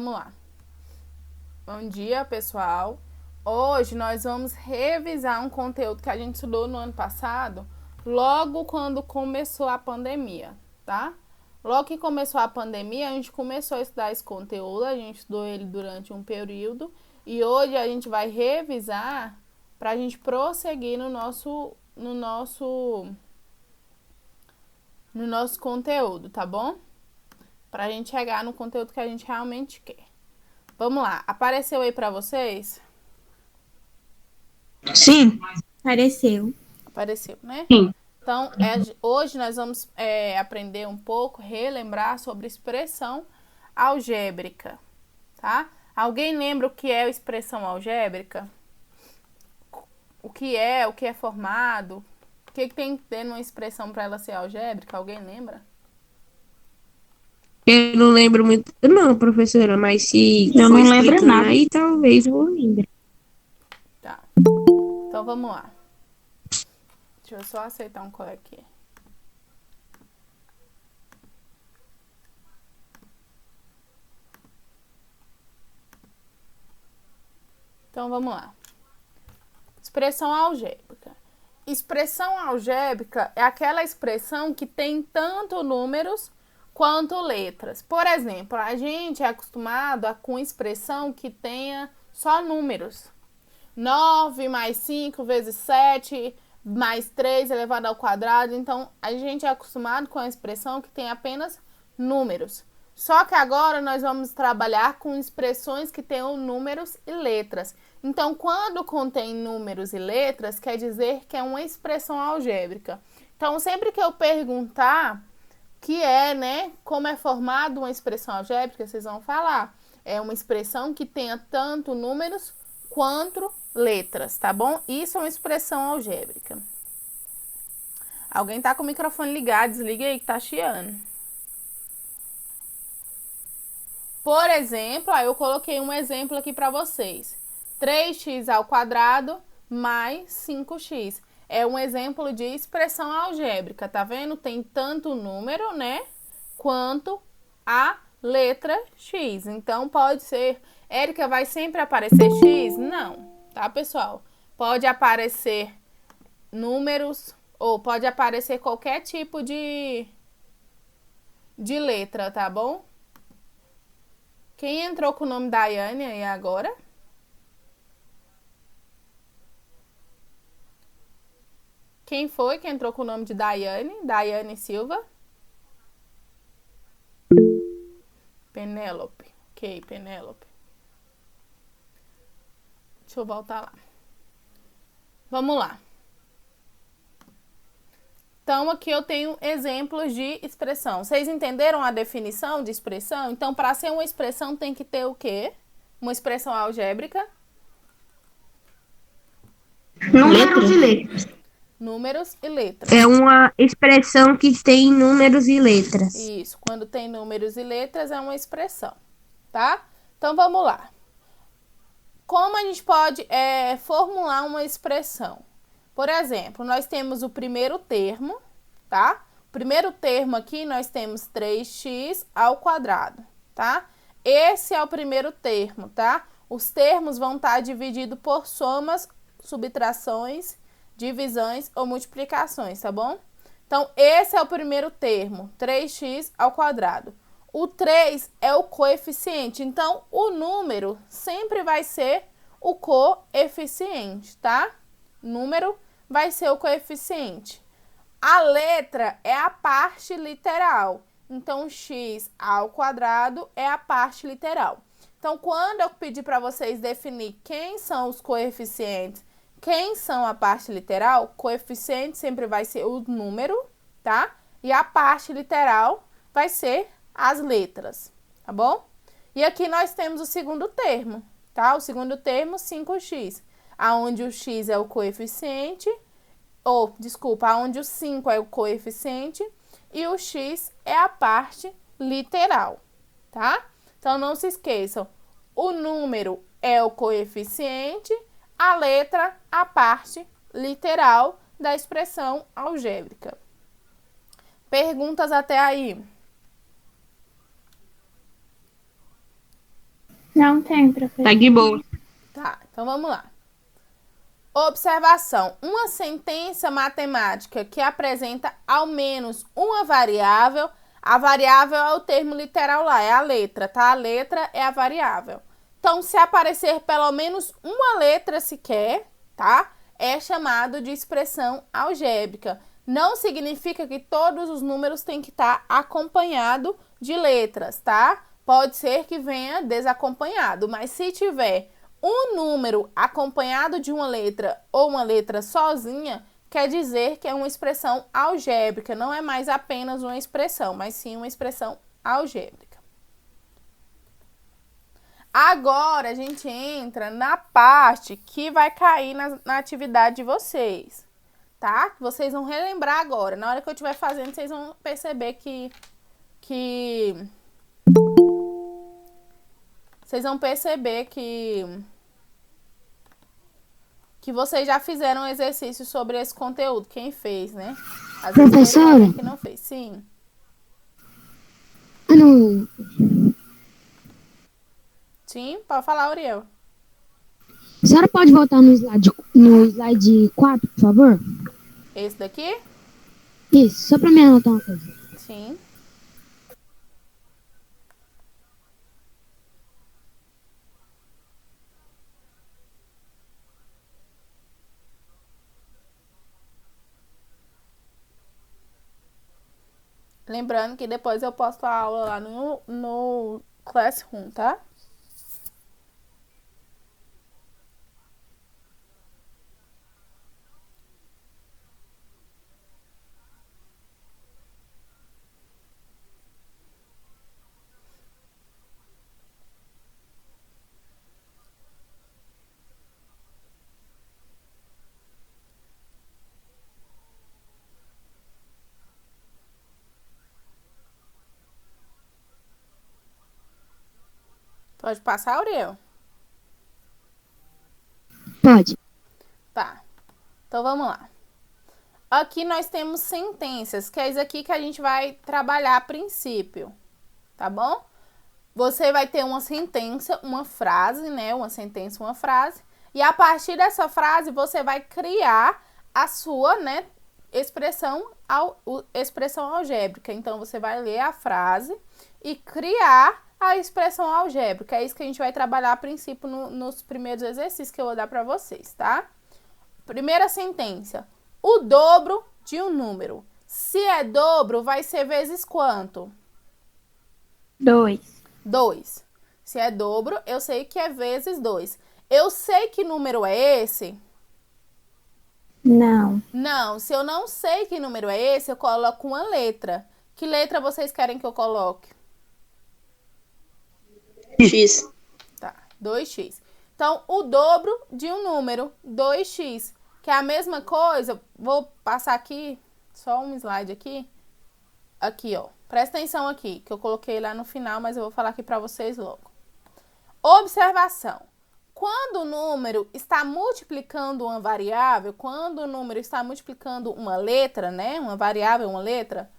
vamos lá. Bom dia, pessoal. Hoje nós vamos revisar um conteúdo que a gente estudou no ano passado, logo quando começou a pandemia, tá? Logo que começou a pandemia, a gente começou a estudar esse conteúdo, a gente estudou ele durante um período e hoje a gente vai revisar para a gente prosseguir no nosso conteúdo, tá bom? Para a gente chegar no conteúdo que a gente realmente quer. Vamos lá, apareceu aí para vocês? Sim, apareceu. Apareceu, né? Sim. Então, hoje nós vamos aprender um pouco, relembrar sobre expressão algébrica, tá? Alguém lembra o que é expressão algébrica? O que é formado? O que tem que ter numa expressão para ela ser algébrica? Alguém lembra? Eu não lembro muito, não, professora, mas se Eu for não lembro explicando nada. aí, talvez eu lembre. Tá. Então, vamos lá. Deixa eu só aceitar um colega aqui. Então, vamos lá. Expressão algébrica. Expressão algébrica é aquela expressão que tem tanto números quanto letras. Por exemplo, a gente é acostumado com expressão que tenha só números. 9 mais 5 vezes 7 mais 3 elevado ao quadrado. Então, a gente é acostumado com a expressão que tem apenas números. Só que agora nós vamos trabalhar com expressões que tenham números e letras. Então, quando contém números e letras, quer dizer que é uma expressão algébrica. Então, sempre que eu perguntar que é, né, como é formada uma expressão algébrica, vocês vão falar. É uma expressão que tenha tanto números quanto letras, tá bom? Isso é uma expressão algébrica. Alguém tá com o microfone ligado, desliga aí que tá chiando. Por exemplo, eu coloquei um exemplo aqui para vocês. 3x ao quadrado mais 5x. É um exemplo de expressão algébrica, tá vendo? Tem tanto o número, né, quanto a letra x. Então, pode ser... Érica, vai sempre aparecer x? Não, tá, pessoal? Pode aparecer números ou pode aparecer qualquer tipo de letra, tá bom? Quem entrou com o nome Daiane aí agora? Quem foi que entrou com o nome de Daiane? Daiane Silva? Penélope. Ok, Penélope. Deixa eu voltar lá. Vamos lá. Então, aqui eu tenho exemplos de expressão. Vocês entenderam a definição de expressão? Então, para ser uma expressão tem que ter o quê? Uma expressão algébrica? Números e letras. Números e letras. É uma expressão que tem números e letras. Isso, quando tem números e letras é uma expressão, tá? Então, vamos lá. Como a gente pode formular uma expressão? Por exemplo, nós temos o primeiro termo, tá? O primeiro termo aqui nós temos 3x ao quadrado, tá? Esse é o primeiro termo, tá? Os termos vão estar divididos por somas, subtrações, divisões ou multiplicações, tá bom? Então, esse é o primeiro termo, 3x ao quadrado. O 3 é o coeficiente, então o número sempre vai ser o coeficiente, tá? Número vai ser o coeficiente. A letra é a parte literal, então x ao quadrado é a parte literal. Então, quando eu pedir para vocês definir quem são os coeficientes, quem são a parte literal, coeficiente sempre vai ser o número, tá? E a parte literal vai ser as letras, tá bom? E aqui nós temos o segundo termo, tá? O segundo termo, 5x, aonde o x é o coeficiente, aonde o 5 é o coeficiente e o x é a parte literal, tá? Então, não se esqueçam, o número é o coeficiente, a letra, a parte literal da expressão algébrica. Perguntas até aí? Não tem, professor. Tá de boa. Tá, então vamos lá. Observação. Uma sentença matemática que apresenta ao menos uma variável. A variável é o termo literal lá, é a letra, tá? A letra é a variável. Então, se aparecer pelo menos uma letra sequer, tá? É chamado de expressão algébrica. Não significa que todos os números têm que estar acompanhados de letras, tá? Pode ser que venha desacompanhado, mas se tiver um número acompanhado de uma letra ou uma letra sozinha, quer dizer que é uma expressão algébrica. Não é mais apenas uma expressão, mas sim uma expressão algébrica. Agora a gente entra na parte que vai cair na atividade de vocês, tá? Vocês vão relembrar agora. Na hora que eu estiver fazendo, vocês vão perceber que vocês vão perceber que vocês já fizeram um exercício sobre esse conteúdo. Quem fez, né? Às vezes Professora? alguém que não fez. Sim. Não, Sim, pode falar, Uriel. a senhora pode voltar no slide 4, por favor? Esse daqui? Isso, só pra me anotar uma coisa. Sim. Lembrando que depois eu posto a aula lá no Classroom, tá? Pode passar, Uriel? Pode. Tá. Então vamos lá. Aqui nós temos sentenças, que é isso aqui que a gente vai trabalhar a princípio, tá bom? Você vai ter uma sentença, uma frase, né? Uma sentença, uma frase. E a partir dessa frase, você vai criar a sua, né, expressão algébrica. Então, você vai ler a frase e criar a expressão algébrica. É isso que a gente vai trabalhar a princípio nos primeiros exercícios que eu vou dar para vocês, tá? Primeira sentença. O dobro de um número. Se é dobro, vai ser vezes quanto? 2. 2. Se é dobro, eu sei que é vezes 2. Eu sei que número é esse? Não. Não. Se eu não sei que número é esse, eu coloco uma letra. Que letra vocês querem que eu coloque? X. Tá, 2x. Então, o dobro de um número, 2x. Que é a mesma coisa, vou passar aqui, só um slide aqui. Aqui, ó. Presta atenção aqui, que eu coloquei lá no final, mas eu vou falar aqui para vocês logo. Observação. Quando o número está multiplicando uma variável, quando o número está multiplicando uma letra, né? Uma variável, uma letra,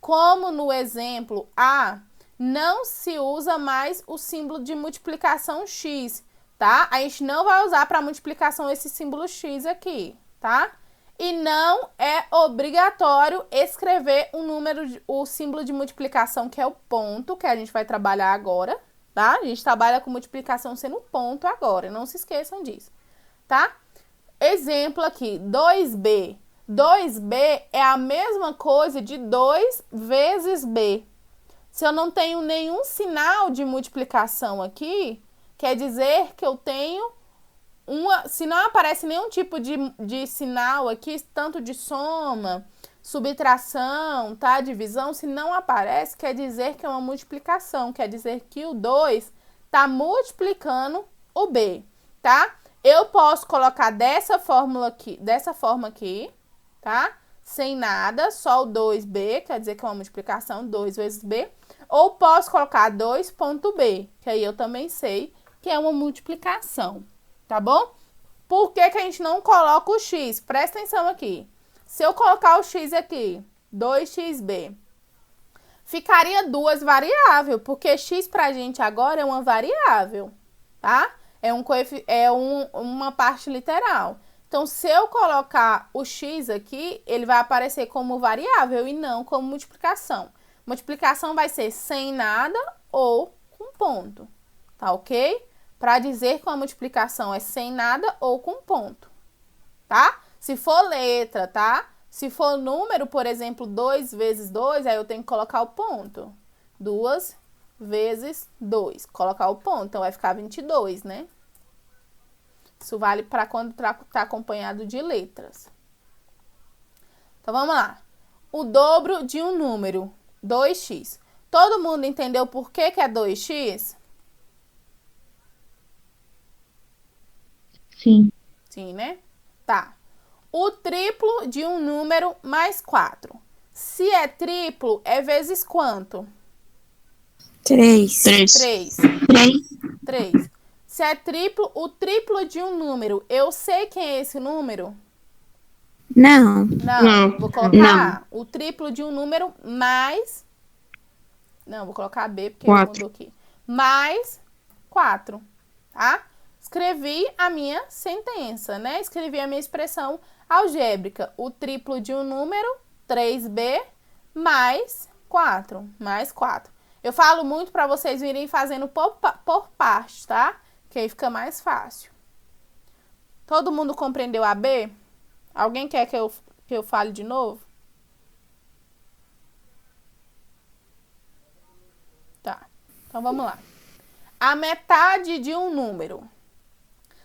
como no exemplo A, não se usa mais o símbolo de multiplicação X, tá? A gente não vai usar para multiplicação esse símbolo X aqui, tá? E não é obrigatório escrever o símbolo de multiplicação, que é o ponto, que a gente vai trabalhar agora, tá? A gente trabalha com multiplicação sendo ponto agora, não se esqueçam disso, tá? Exemplo aqui, 2b. 2b é a mesma coisa de 2 vezes b. Se eu não tenho nenhum sinal de multiplicação aqui, quer dizer que eu tenho se não aparece nenhum tipo de sinal aqui, tanto de soma, subtração, tá? Divisão, se não aparece, quer dizer que é uma multiplicação, quer dizer que o 2 tá multiplicando o b, tá? Eu posso colocar dessa forma aqui, tá? Sem nada, só o 2b, quer dizer que é uma multiplicação, 2 vezes b. Ou posso colocar 2.b, que aí eu também sei que é uma multiplicação, tá bom? Por que que a gente não coloca o x? Presta atenção aqui. Se eu colocar o x aqui, 2xb, ficaria duas variáveis, porque x pra gente agora é uma variável, tá? Uma parte literal. Então, se eu colocar o x aqui, ele vai aparecer como variável e não como multiplicação. Multiplicação vai ser sem nada ou com ponto, tá ok? Para dizer que a multiplicação é sem nada ou com ponto, tá? Se for letra, tá? Se for número, por exemplo, 2 vezes 2, aí eu tenho que colocar o ponto. 2 vezes 2, colocar o ponto, então vai ficar 22, né? Isso vale para quando tá acompanhado de letras. Então, vamos lá. O dobro de um número, 2x. Todo mundo entendeu por que é 2x? Sim. Sim, né? Tá. O triplo de um número mais 4. Se é triplo, é vezes quanto? 3. 3. 3. 3. Se é triplo, o triplo de um número, eu sei quem é esse número? Não. Não. Vou colocar o triplo de um número mais... Não, vou colocar B porque ele mudou aqui. Mais 4, tá? Escrevi a minha sentença, né? Escrevi a minha expressão algébrica. O triplo de um número, 3B, mais 4. Mais 4. Eu falo muito para vocês virem fazendo por parte, tá? Que aí fica mais fácil. Todo mundo compreendeu a B? Alguém quer que eu fale de novo? Tá. Então, vamos lá. A metade de um número.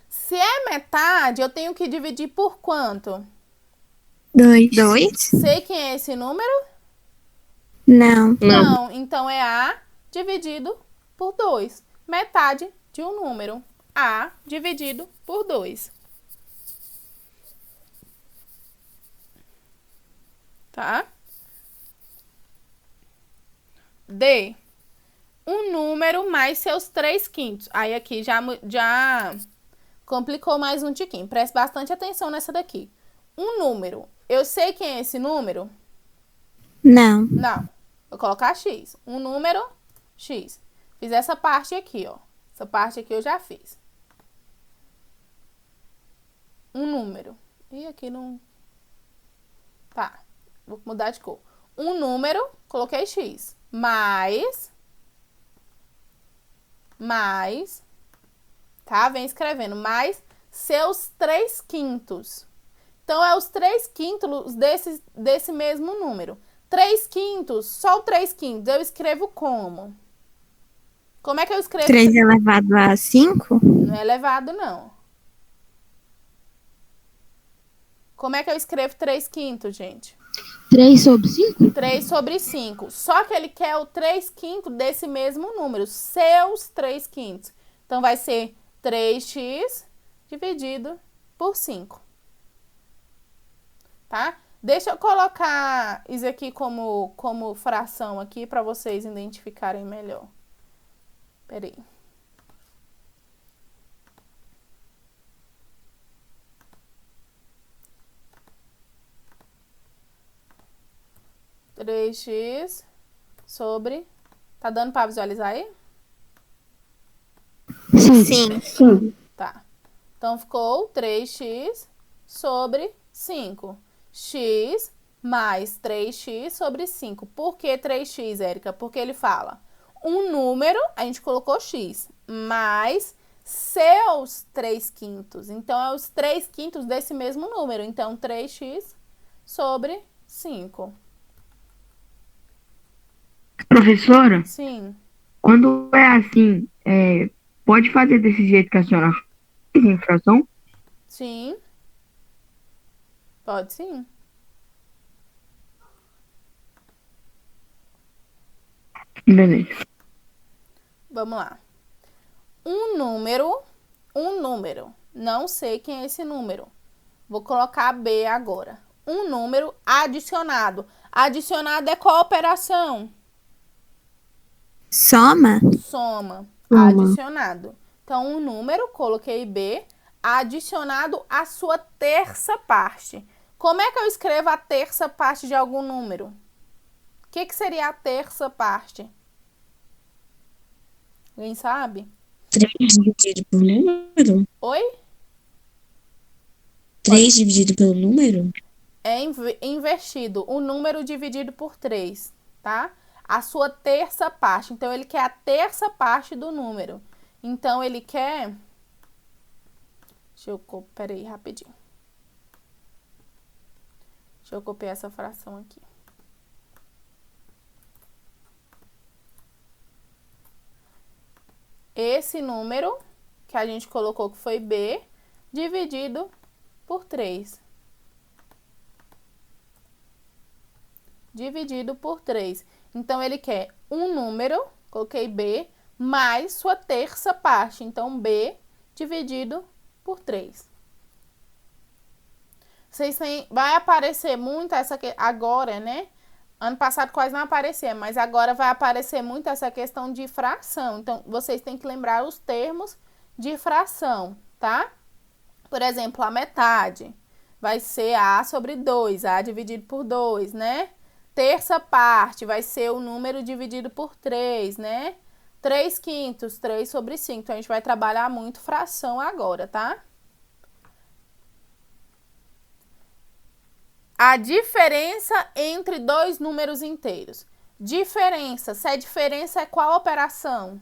Se é metade, eu tenho que dividir por quanto? 2. Sei quem é esse número? Não. Não. Então, é A dividido por 2. Metade de um número. A dividido por 2. Tá? D. Um número mais seus 3/5. Aí, aqui já complicou mais um tiquinho. Preste bastante atenção nessa daqui. Um número. Eu sei quem é esse número? Não. Não. Vou colocar X. Um número, X. Fiz essa parte aqui, ó. Essa parte aqui eu já fiz. Um número. E aqui não... Tá. Vou mudar de cor. Um número, coloquei X. Mais... Tá? Vem escrevendo. Mais seus 3/5. Então, é os 3/5 desse mesmo número. 3/5, só o 3/5. Eu escrevo como? Como é que eu escrevo? 3 elevado a 5? Não é elevado, não. Como é que eu escrevo 3/5, gente? 3 sobre 5? 3 sobre 5. Só que ele quer o 3/5 desse mesmo número. Seus 3/5. Então, vai ser 3x dividido por 5. Tá? Deixa eu colocar isso aqui como fração aqui para vocês identificarem melhor. Peraí. Três x sobre... Tá dando para visualizar aí? Sim. Tá. Então, ficou 3x sobre 5. X mais 3x sobre 5. Por que 3x, Érica? Porque ele fala um número, a gente colocou x, mais seus 3/5. Então, é os 3/5 desse mesmo número. Então, 3x sobre 5. Professora, Sim. quando é assim, pode fazer desse jeito que a senhora fez em fração? Sim. Pode sim. Beleza. Vamos lá. Um número. Não sei quem é esse número. Vou colocar B agora. Um número adicionado. Adicionado é qual operação? Soma? Soma. Adicionado. Então, um número, coloquei B, adicionado à sua terça parte. Como é que eu escrevo a terça parte de algum número? O que seria a terça parte? Alguém sabe? 3 dividido por número? Oi? 3 dividido pelo número? É invertido. O número dividido por 3, tá? A sua terça parte. Então, ele quer a terça parte do número. Então, ele quer... Peraí, rapidinho. Deixa eu copiar essa fração aqui. Esse número que a gente colocou que foi B, dividido por 3. Dividido por 3. Então, ele quer um número, coloquei B, mais sua terça parte. Então, B dividido por 3. Vocês têm, vai aparecer muito essa aqui agora, né? Ano passado quase não aparecia, mas agora vai aparecer muito essa questão de fração. Então, vocês têm que lembrar os termos de fração, tá? Por exemplo, a metade vai ser A sobre 2, A dividido por 2, né? Terça parte vai ser o número dividido por 3, né? 3/5, 3 sobre 5. Então, a gente vai trabalhar muito fração agora, tá? A diferença entre dois números inteiros. Diferença. Se a diferença é qual operação?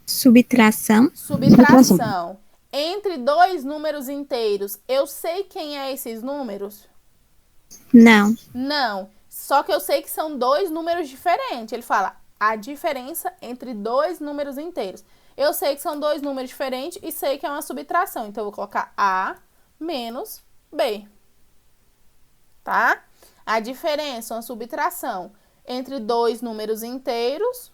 Subtração. Subtração. Entre dois números inteiros, eu sei quem é esses números? Não. Não. Só que eu sei que são dois números diferentes. Ele fala a diferença entre dois números inteiros. Eu sei que são dois números diferentes e sei que é uma subtração. Então, eu vou colocar A menos B. Tá? A diferença, uma subtração entre dois números inteiros,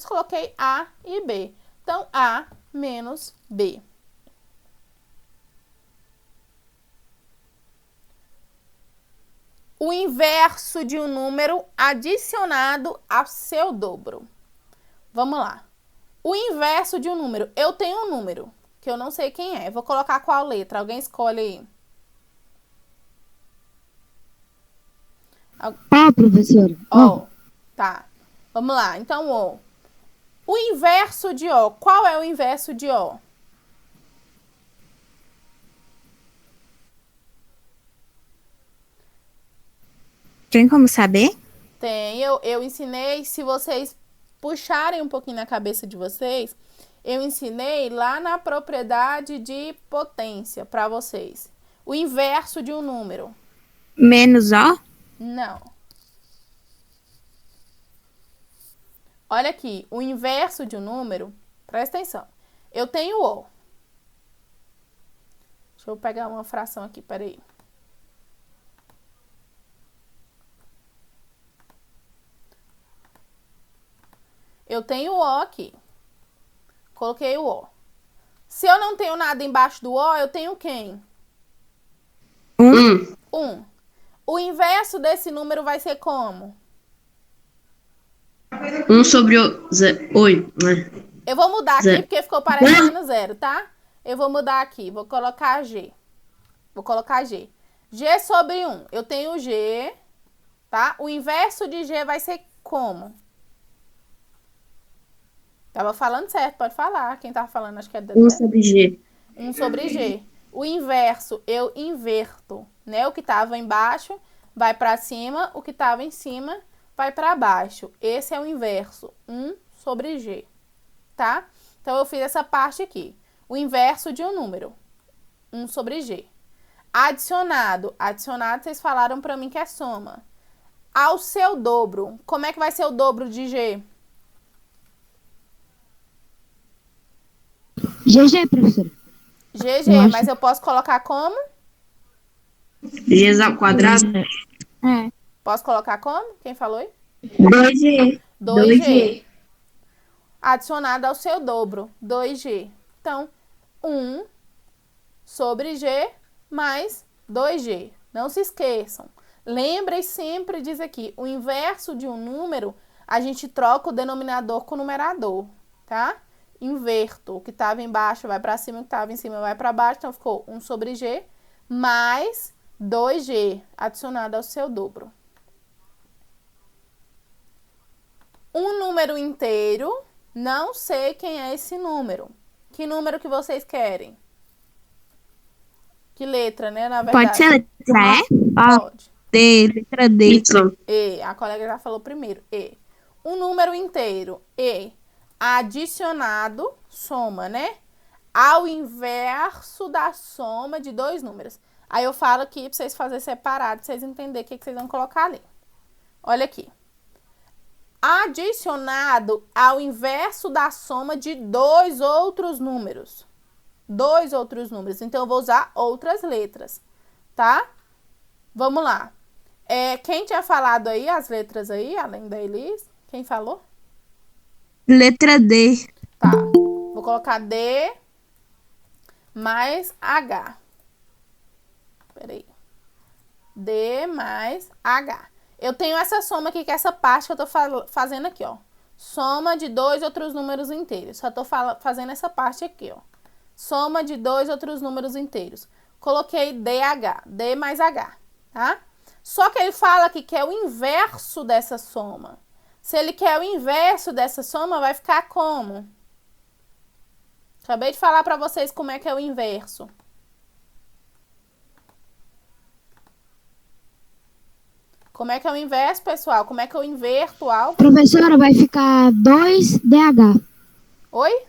coloquei A e B. Então, A menos B. O inverso de um número adicionado ao seu dobro. Vamos lá. O inverso de um número. Eu tenho um número, que eu não sei quem é. Vou colocar qual letra? Alguém escolhe aí. Ó, professora. Ó. Tá. Vamos lá. Então, ó. O inverso de O. Qual é o inverso de O? Tem como saber? Tem. Eu ensinei, se vocês puxarem um pouquinho na cabeça de vocês, eu ensinei lá na propriedade de potência para vocês. O inverso de um número. Menos O? Não. Olha aqui, o inverso de um número, presta atenção. Eu tenho O. Deixa eu pegar uma fração aqui, peraí. Eu tenho O aqui. Coloquei o O. Se eu não tenho nada embaixo do O, eu tenho quem? 1. O inverso desse número vai ser como? 1 sobre 8, né? Eu vou mudar aqui Zero. porque ficou parecendo 0, tá? Eu vou mudar aqui. Vou colocar G. Vou colocar G. G sobre 1. Eu tenho G, tá? O inverso de G vai ser como? Tava falando certo, pode falar. Quem tava falando, acho que é... 1 sobre G. 1 sobre G. O inverso, eu inverto, né? O que tava embaixo vai para cima, o que tava em cima vai para baixo. Esse é o inverso, 1 sobre G, tá? Então, eu fiz essa parte aqui. O inverso de um número, 1 sobre G. Adicionado. Adicionado, vocês falaram para mim que é soma. Ao seu dobro. Como é que vai ser o dobro de G? GG, professora. GG, mas eu posso colocar como? G ao quadrado. É. Posso colocar como? Quem falou aí? 2G. 2G. Adicionado ao seu dobro, 2G. Então, 1 sobre G mais 2G. Não se esqueçam. Lembrem sempre disso aqui. O inverso de um número, a gente troca o denominador com o numerador, tá? Inverto. O que estava embaixo vai para cima, o que estava em cima vai para baixo. Então, ficou 1 sobre G mais 2G adicionado ao seu dobro. Um número inteiro Não sei quem é esse número. Que número que vocês querem? Que letra, né, na verdade? Pode ser letra E? Pode. D, letra D. Y. E. A colega já falou primeiro. E. Um número inteiro. E. Adicionado, soma, né? Ao inverso da soma de dois números. Aí eu falo aqui pra vocês fazerem separado, pra vocês entenderem o que vocês vão colocar ali. Olha aqui. Adicionado ao inverso da soma de dois outros números. Dois outros números. Então, eu vou usar outras letras, tá? Vamos lá. Quem tinha falado aí as letras aí, além da Elis? Quem falou? Letra D. Tá. Vou colocar D mais H. Peraí. D mais H. Eu tenho essa soma aqui, que é essa parte que eu tô fazendo aqui, ó. Soma de dois outros números inteiros. Só tô fazendo essa parte aqui, ó. Soma de dois outros números inteiros. Coloquei DH, D mais H, tá? Só que ele fala que quer o inverso dessa soma. Se ele quer o inverso dessa soma, vai ficar como? Acabei de falar pra vocês como é que é o inverso. Como é que é o inverso, pessoal? Como é que eu inverto algo? Professora, vai ficar 2DH. Oi?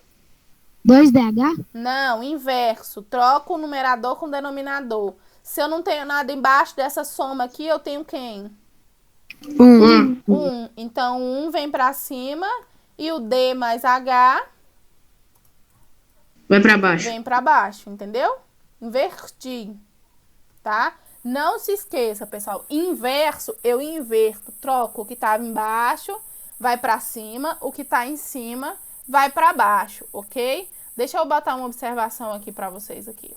2DH? Não, inverso. Troco o numerador com o denominador. Se eu não tenho nada embaixo dessa soma aqui, eu tenho quem? 1. Então, 1 vem pra cima e o D mais H Vai pra baixo. vem pra baixo, entendeu? Inverti, tá? Não se esqueça, pessoal. Inverso, eu inverto. Troco o que tava embaixo, vai pra cima. O que tá em cima, vai pra baixo, ok? Deixa eu botar uma observação aqui pra vocês aqui.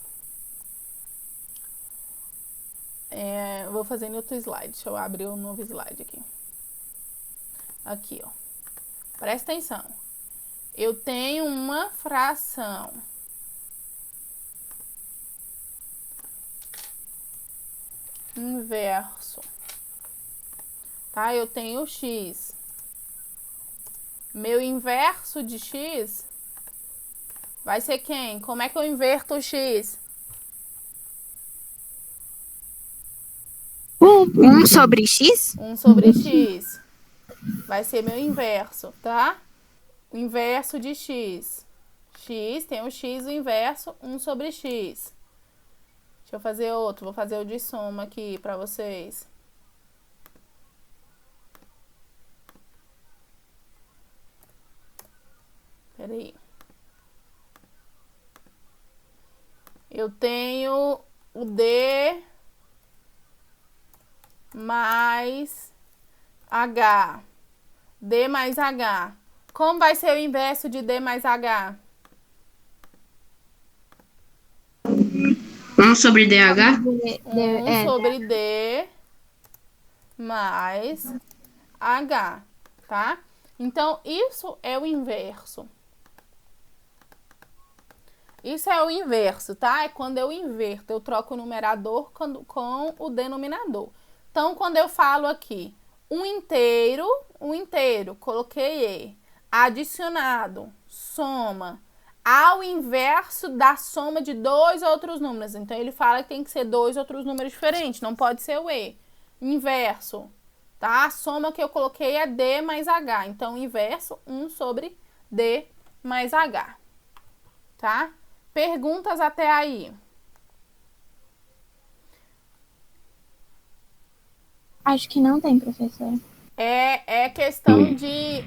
Vou fazer em outro slide. Deixa eu abrir um novo slide aqui. Aqui, ó. Presta atenção. Eu tenho uma fração. Inverso. Tá? Eu tenho x. Meu inverso de x vai ser quem? Como é que eu inverto o x? 1 sobre X? 1 sobre x. Vai ser meu inverso, tá? O inverso de x. X, tem o x, o inverso, 1 sobre x. Deixa eu fazer outro. Vou fazer o de soma aqui pra vocês. Peraí. Eu tenho o D mais H. D mais H. Como vai ser o inverso de D mais H? 1 sobre DH. 1 sobre D mais H, tá? Então, isso é o inverso. Isso é o inverso, tá? É quando eu inverto, eu troco o numerador com o denominador. Então, quando eu falo aqui, um inteiro, coloquei E, adicionado, soma, ao inverso da soma de dois outros números. Então, ele fala que tem que ser dois outros números diferentes, não pode ser o E. Inverso, tá? A soma que eu coloquei é D mais H. Então, inverso, 1 sobre D mais H, tá? Perguntas até aí? Acho que não tem, professora. É questão de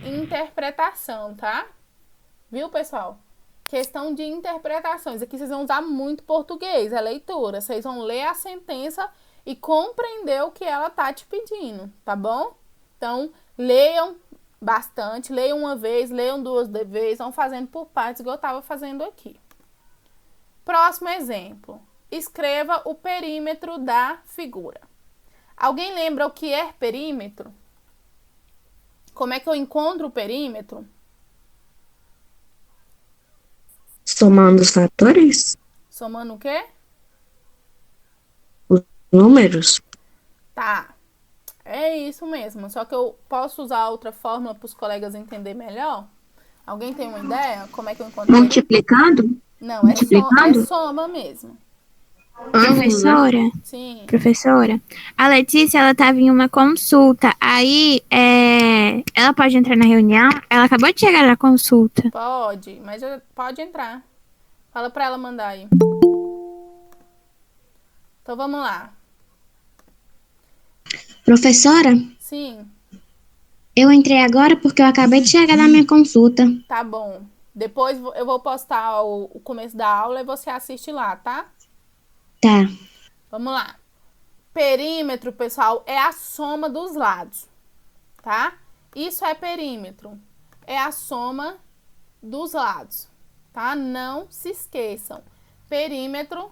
interpretação, tá? Viu, pessoal? Questão de interpretações. Aqui vocês vão usar muito português, é leitura. Vocês vão ler a sentença e compreender o que ela tá te pedindo, tá bom? Então, leiam bastante, leiam uma vez, leiam duas vezes, vão fazendo por partes, igual eu tava fazendo aqui. Próximo exemplo. Escreva o perímetro da figura. Alguém lembra o que é perímetro? Como é que eu encontro o perímetro? Somando os fatores? Somando o quê? Números? Tá. É isso mesmo. Só que eu posso usar outra fórmula para os colegas entenderem melhor? Alguém tem uma ideia? Como é que eu encontro ele? Multiplicando? Não, é multiplicando? soma mesmo. Professora, Sim. professora, a Letícia, ela tava em uma consulta, aí ela pode entrar na reunião? Ela acabou de chegar na consulta. Pode, mas pode entrar. Fala pra ela mandar aí. Então vamos lá. Professora, Sim, eu entrei agora porque eu acabei de chegar da minha consulta. tá bom. Depois eu vou postar o começo da aula e você assiste lá, tá? Tá. Vamos lá. Perímetro, pessoal, é a soma dos lados, tá? Isso é perímetro. É a soma dos lados, tá? Não se esqueçam. Perímetro,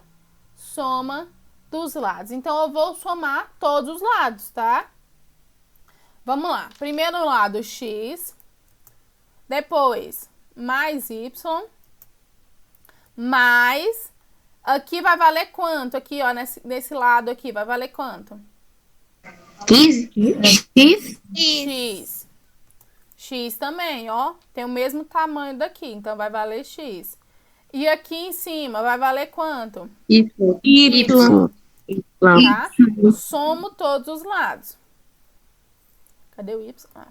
soma dos lados. Então, eu vou somar todos os lados, tá? Vamos lá. Primeiro lado, x. Depois, mais y. Mais... Aqui vai valer quanto? Aqui, ó, nesse lado aqui, vai valer quanto? 15? X? X. X também, ó. Tem o mesmo tamanho daqui, então vai valer X. E aqui em cima, vai valer quanto? Y. Tá? Somo todos os lados. Cadê o Y? Ah.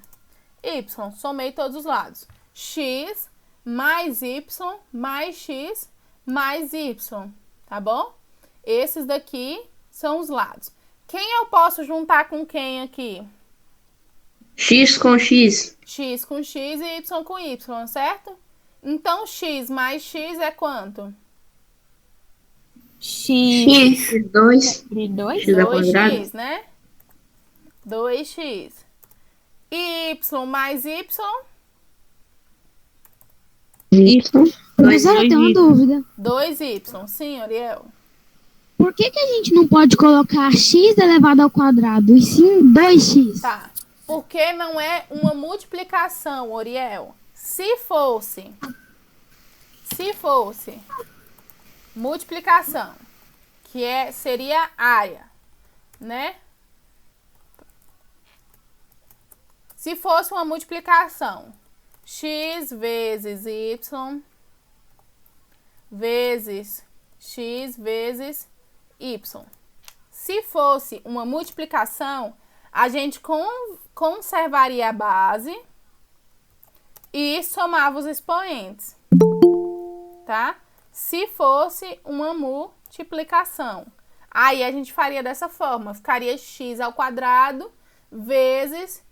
Y, somei todos os lados. X mais Y mais X mais Y. Tá bom? Esses daqui são os lados. Quem eu posso juntar com quem aqui? X com X. X com X e Y com Y, certo? Então, X mais X é quanto? X 2. de 2? X ao quadrado. 2x, né? 2x. Y mais Y, Y. Professora, eu tenho uma dúvida. 2y. Sim, Ariel. Por que que a gente não pode colocar x elevado ao quadrado e sim 2x? Tá. Porque não é uma multiplicação, Oriel. Se fosse multiplicação, que seria área, né? Se fosse uma multiplicação, x vezes y vezes x vezes y. Se fosse uma multiplicação, a gente conservaria a base e somava os expoentes, tá? Se fosse uma multiplicação, aí a gente faria dessa forma, ficaria x ao quadrado vezes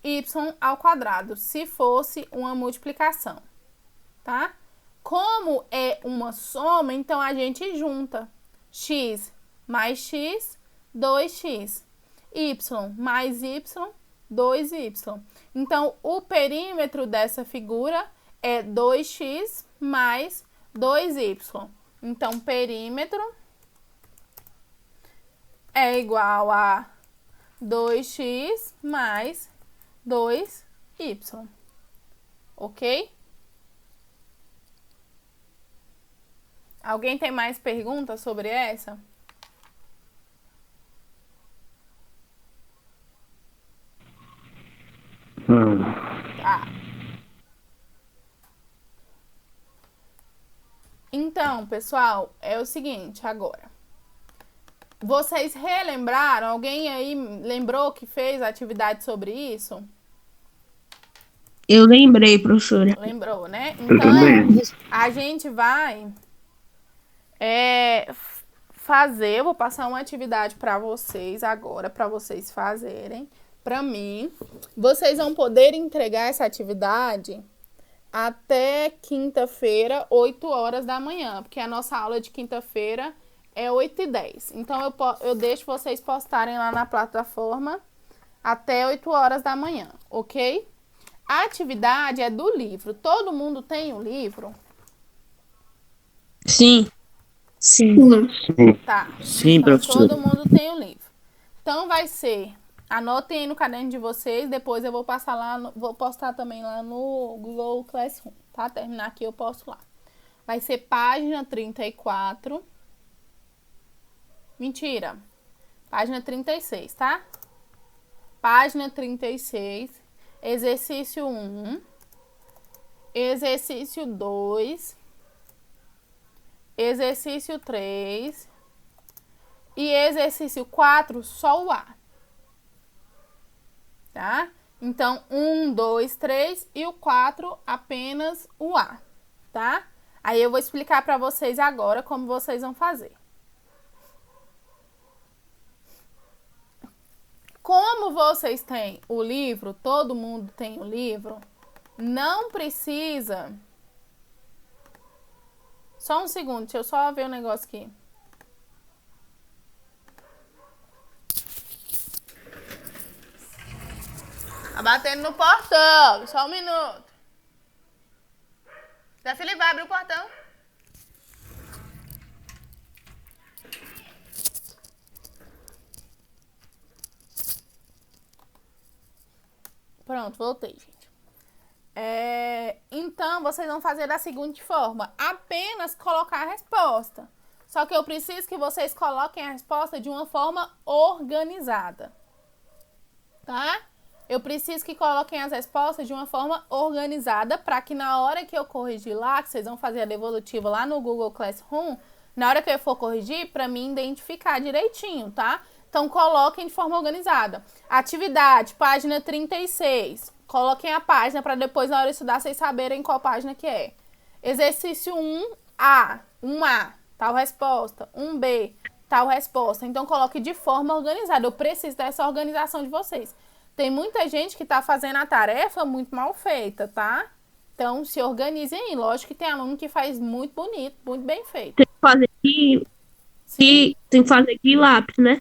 y ao quadrado, se fosse uma multiplicação, tá? Como é uma soma, então a gente junta x mais x, 2x. Y mais y, 2y. Então, o perímetro dessa figura é 2x mais 2y. Então, perímetro é igual a 2x mais 2y. Ok? Alguém tem mais perguntas sobre essa? Tá. Então, pessoal, é o seguinte agora. Vocês relembraram? Alguém aí lembrou que fez atividade sobre isso? Eu lembrei, professora. Lembrou, né? Eu Então, também. a gente vai fazer, eu vou passar uma atividade para vocês agora, para vocês fazerem, para mim. Vocês vão poder entregar essa atividade até quinta-feira, 8 horas da manhã, porque a nossa aula de quinta-feira é 8h10. Então, eu deixo vocês postarem lá na plataforma até 8 horas da manhã, ok? A atividade é do livro. Todo mundo tem o livro? Sim. Sim. Tá. Sim, Então, professor. todo mundo tem o livro. Então, vai ser... Anotem aí no caderno de vocês, depois eu vou passar lá, vou postar também lá no Google Classroom, tá? Terminar aqui eu posto lá. Vai ser página 34. Mentira. Página 36, tá? Página 36, exercício 1. exercício 2, exercício 3 e exercício 4, só o A. Tá? Então, 1, 2, 3 e o 4, apenas o A, tá? Aí eu vou explicar para vocês agora como vocês vão fazer. Como vocês têm o livro, todo mundo tem o livro, não precisa... Só um segundo, deixa eu só ver o negócio aqui. Tá batendo no portão, só um minuto. Zé Felipe, vai abrir o portão. Pronto, voltei, gente. Então, vocês vão fazer da seguinte forma. Apenas colocar a resposta. Só que eu preciso que vocês coloquem a resposta de uma forma organizada. Tá? Eu preciso que coloquem as respostas de uma forma organizada para que na hora que eu corrigir lá, que vocês vão fazer a devolutiva lá no Google Classroom, na hora que eu for corrigir, para mim identificar direitinho, tá? Então, coloquem de forma organizada. Atividade, página 36. Coloquem a página para depois, na hora de estudar, vocês saberem qual página que é. Exercício 1A. 1A, tal resposta. 1B, tal resposta. Então, coloque de forma organizada. Eu preciso dessa organização de vocês. Tem muita gente que tá fazendo a tarefa muito mal feita, tá? Então, se organizem aí. Lógico que tem aluno que faz muito bonito, muito bem feito. Tem que fazer tem que fazer de lápis, né?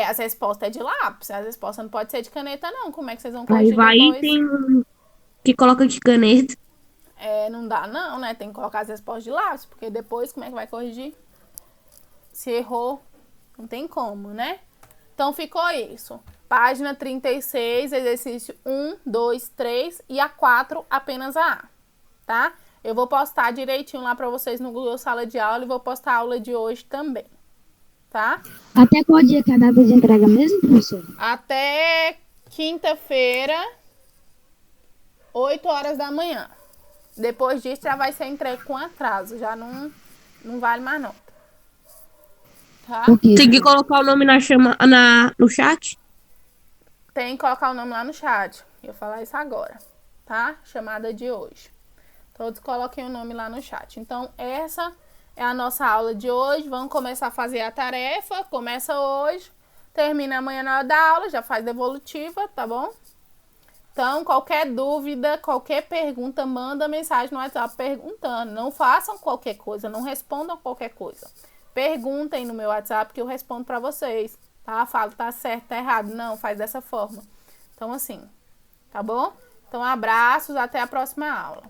As respostas é de lápis. As respostas não pode ser de caneta, não. Como é que vocês vão Aí corrigir vai e depois? tem que coloca de caneta. Não dá não, né? Tem que colocar as respostas de lápis, porque depois como é que vai corrigir? Se errou, não tem como, né? Então, ficou isso. Página 36, exercício 1, 2, 3 e a 4, apenas a A, tá? Eu vou postar direitinho lá pra vocês no Google Sala de Aula e vou postar a aula de hoje também, tá? Até qual dia que é a data de entrega mesmo, professor? Até quinta-feira, 8 horas da manhã. Depois disso já vai ser entregue com atraso, já não vale mais não. Tá? Ok. Tem que colocar o nome no chat. Tem que colocar o nome lá no chat. Eu vou falar isso agora, tá? Chamada de hoje. Todos coloquem o nome lá no chat. Então, essa é a nossa aula de hoje. Vamos começar a fazer a tarefa. Começa hoje, termina amanhã na hora da aula, já faz devolutiva, tá bom? Então, qualquer dúvida, qualquer pergunta, manda mensagem no WhatsApp perguntando. Não façam qualquer coisa, não respondam qualquer coisa. Perguntem no meu WhatsApp que eu respondo pra vocês, tá? Falo, tá certo, tá errado. Não, faz dessa forma. Então, assim, tá bom? Então, abraços, até a próxima aula.